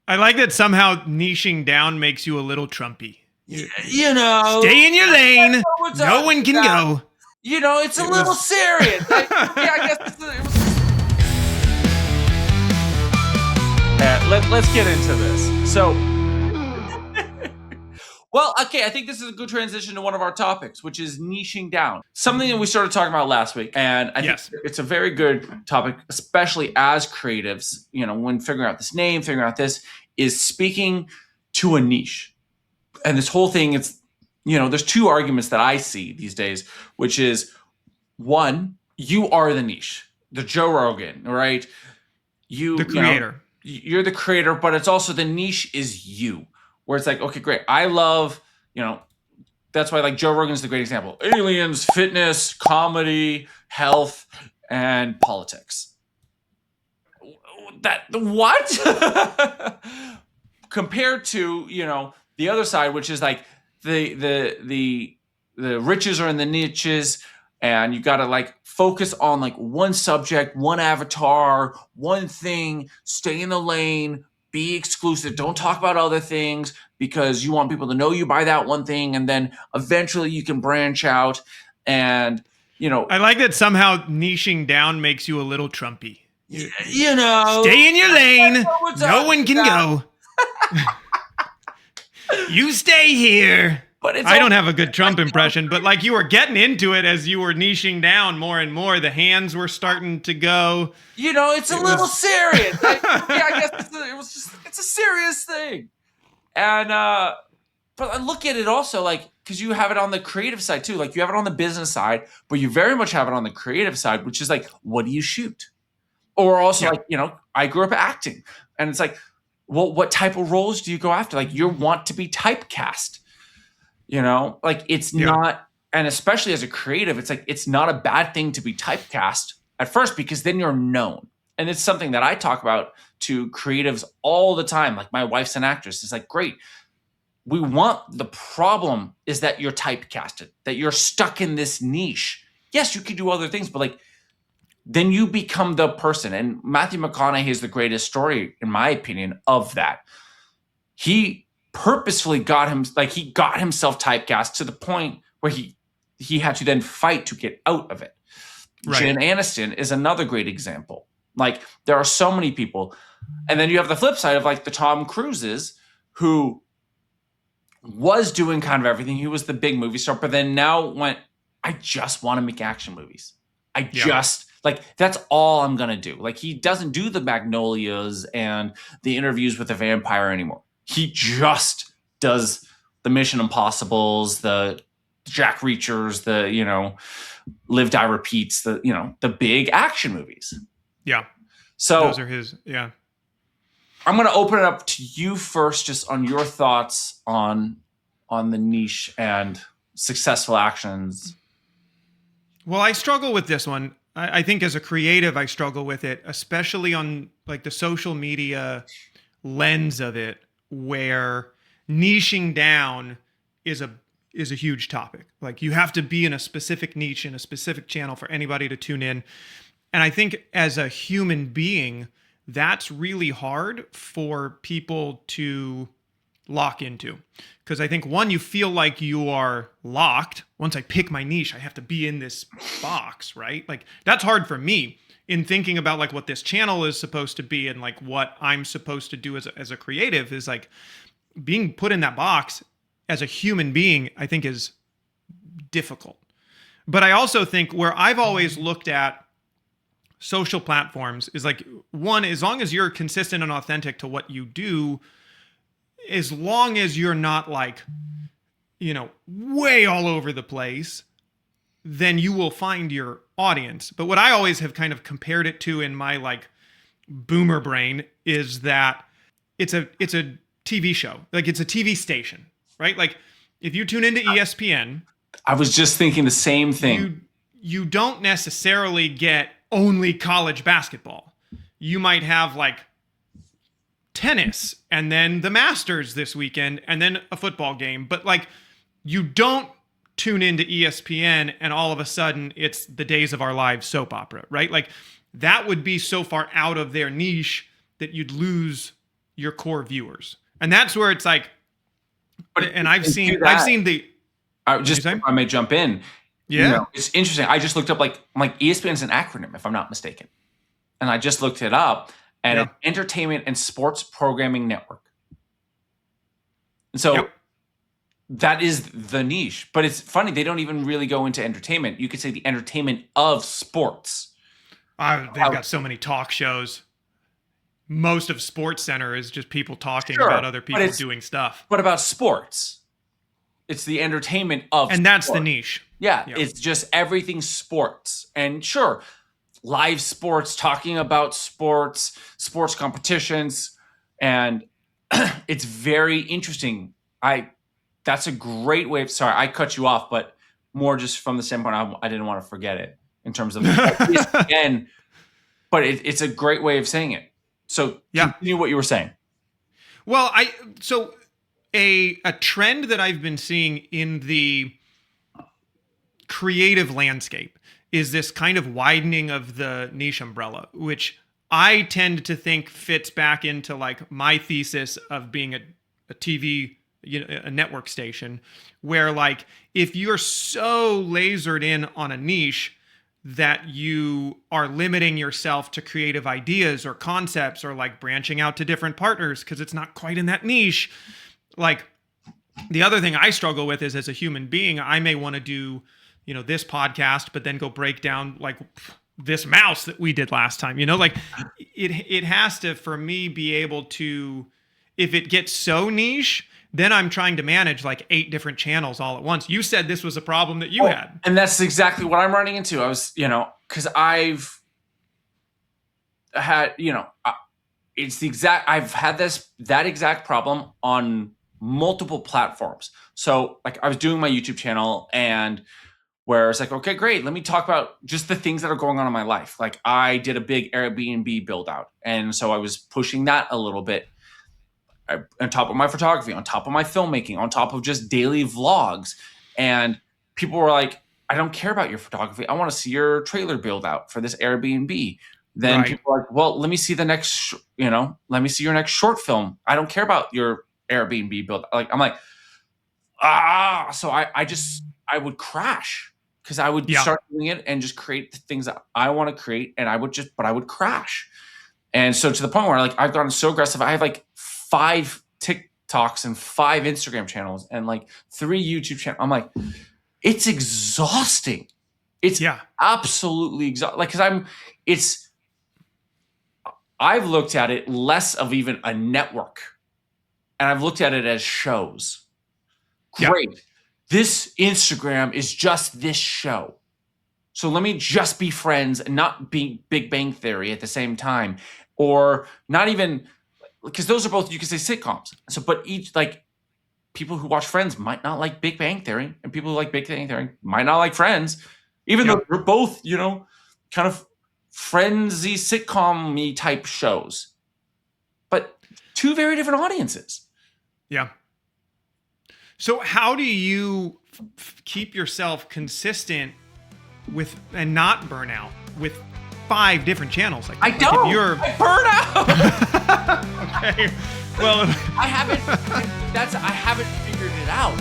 I like that somehow niching down makes you a little Trumpy. You know, Stay in your lane. we're No talking one can about. go. You know, it's a It little was- serious. I guess it was. Let's get into this. So, well, okay, I think this is a good transition to one of our topics, which is niching down. Something that we started talking about last week, and I think it's a very good topic, especially as creatives. You know, when figuring out this name, figuring out this is speaking to a niche, and this whole thing. It's there's two arguments that I see these days, which is one, you are the niche, the Joe Rogan, right? the creator. You're the creator, but it's also the niche is you, where it's like, okay, great. I love, that's why like Joe Rogan's the great example. Aliens, fitness, comedy, health, and politics. That what? Compared to, the other side, which is like the riches are in the niches, and you got to like focus on like one subject, one avatar, one thing, stay in the lane, be exclusive, don't talk about other things because you want people to know you by that one thing, and then eventually you can branch out. And I like that somehow niching down makes you a little Trumpy. Stay in your lane. No one can go. You stay here. But I don't have a good Trump impression, but like you were getting into it as you were niching down more and more. The hands were starting to go. It's a little serious. I guess it's a serious thing. And but I look at it also like, because you have it on the creative side too. Like you have it on the business side, but you very much have it on the creative side, which is like, what do you shoot? Or also like, I grew up acting, and it's like, well, what type of roles do you go after? Like you want to be typecast. Like it's not, and especially as a creative, it's like, it's not a bad thing to be typecast at first, because then you're known. And it's something that I talk about to creatives all the time. Like my wife's an actress. It's like, great. The problem is that you're typecasted, that you're stuck in this niche. Yes, you can do other things, but like, then you become the person. And Matthew McConaughey is the greatest story, in my opinion, of that. He purposefully got himself typecast to the point where he had to then fight to get out of it. Right. Jen Aniston is another great example. Like there are so many people, and then you have the flip side of like the Tom Cruises, who was doing kind of everything. He was the big movie star, but then now went, I just want to make action movies. That's all I'm gonna do. Like he doesn't do the Magnolias and the interviews with the vampire anymore. He just does the Mission Impossibles, the Jack Reachers, the, Live, Die, Repeats, the big action movies. Yeah. So those are his, yeah. I'm going to open it up to you first, just on your thoughts on the niche and successful actions. Well, I struggle with this one. I think as a creative, I struggle with it, especially on like the social media lens of it, where niching down is a huge topic. Like you have to be in a specific niche in a specific channel for anybody to tune in. And I think as a human being, that's really hard for people to lock into. Because I think one, you feel like you are locked. Once I pick my niche, I have to be in this box, right? Like that's hard for me in thinking about like what this channel is supposed to be and like what I'm supposed to do as a creative is like being put in that box as a human being, I think is difficult. But I also think where I've always looked at social platforms is like, one, as long as you're consistent and authentic to what you do, as long as you're not like, way all over the place, then you will find your audience. But what I always have kind of compared it to in my like boomer brain is that it's a TV show. Like it's a TV station, right? Like if you tune into ESPN, I was just thinking the same thing. You don't necessarily get only college basketball. You might have like tennis and then the Masters this weekend and then a football game. But like you don't tune into ESPN and all of a sudden it's the Days of Our Lives soap opera, right? Like that would be so far out of their niche that you'd lose your core viewers. And that's where it's like, But and I've seen the, if I may jump in. Yeah. It's interesting. I just looked up like ESPN is an acronym, if I'm not mistaken. And I just looked it up, and it's Entertainment and Sports Programming Network. And so that is the niche. But it's funny, they don't even really go into entertainment. You could say the entertainment of sports. They've got so many talk shows. Most of Sports Center is just people talking about other people doing stuff. But about sports. It's the entertainment of And that's the niche. Yeah, it's just everything sports. And sure, live sports, talking about sports, sports competitions, and it's very interesting. That's a great way. Sorry, I cut you off, but more just from the standpoint I didn't want to forget it in terms of ESPN, but it's a great way of saying it. So continue what you were saying. Well, a trend that I've been seeing in the creative landscape is this kind of widening of the niche umbrella, which I tend to think fits back into like my thesis of being a TV, a network station, where like if you're so lasered in on a niche that you are limiting yourself to creative ideas or concepts or like branching out to different partners because it's not quite in that niche. Like the other thing I struggle with is as a human being, I may want to do, this podcast, but then go break down like this mouse that we did last time, like it has to, for me, be able to, if it gets so niche, then I'm trying to manage like 8 different channels all at once. You said this was a problem that you had. And that's exactly what I'm running into. I was, because I've had, I've had that exact problem on multiple platforms. So like I was doing my YouTube channel and where it's like, okay, great. Let me talk about just the things that are going on in my life. Like I did a big Airbnb build out. And so I was pushing that a little bit on top of my photography, on top of my filmmaking, on top of just daily vlogs. And people were like, I don't care about your photography. I want to see your trailer build out for this Airbnb. Then people are like, well, let me see the next, let me see your next short film. I don't care about your Airbnb build. Like, I'm like, so I would crash because I would start doing it and just create the things that I want to create. And I would crash. And so to the point where like, I've gotten so aggressive. I have like 5 TikToks and 5 Instagram channels and like 3 YouTube channels. I'm like, it's exhausting. It's absolutely exhausting. Like, cause I've looked at it less of even a network and I've looked at it as shows. Great. Yeah. This Instagram is just this show. So let me just be friends and not be Big Bang Theory at the same time, or not even, because those are both, you can say sitcoms. So, but each, like, people who watch Friends might not like Big Bang Theory, and people who like Big Bang Theory might not like Friends, even though they're both, kind of friendsy sitcom-y type shows. But 2 very different audiences. Yeah. So how do you keep yourself consistent with and not burn out with 5 different channels? Like, I don't. I burn out. Okay. Well, I haven't figured it out.